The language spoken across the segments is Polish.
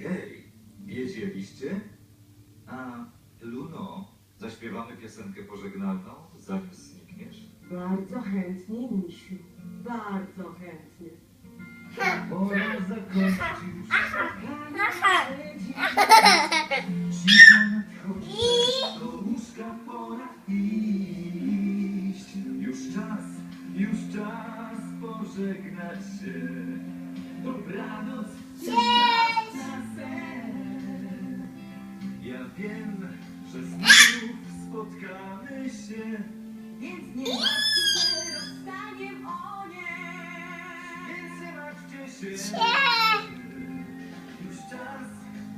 Ojej, wiedzieliście? A, Luno, zaśpiewamy piosenkę pożegnalną, zanim znikniesz? Bardzo chętnie, misiu. Bardzo chętnie. Pora zakończyć już cicho nadchodzi, do łóżka pora iść. Już czas pożegnać się. Dobranoc, czas na sen. Ja wiem, że znów spotkamy się, Więc nie martwcie się rozstaniem, o nie. więc nie martwcie się.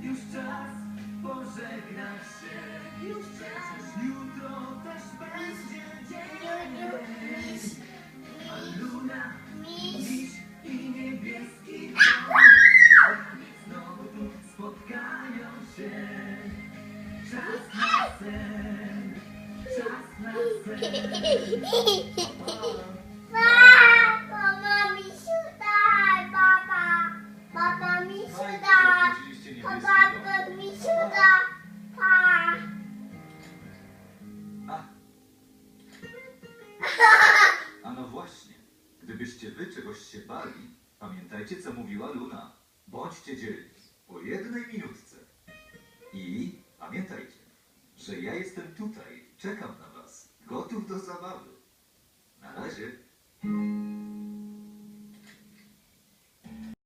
Już czas pożegnać się. Już czas. Jutro też będzie dzień. A Luna, miś i niebieski dom znowu tu spotkają się. Czas na sen, czas na sen. Mama, misiu, daj, papa. Papa, misiu, daj. Papa, misiu, daj. Pa. A no właśnie, gdybyście wy czegoś się bali, pamiętajcie, co mówiła Luna. Bądźcie dzielni, po jednej minutce. I pamiętajcie, że ja jestem tutaj, czekam na was, gotów do zabawy. Na razie.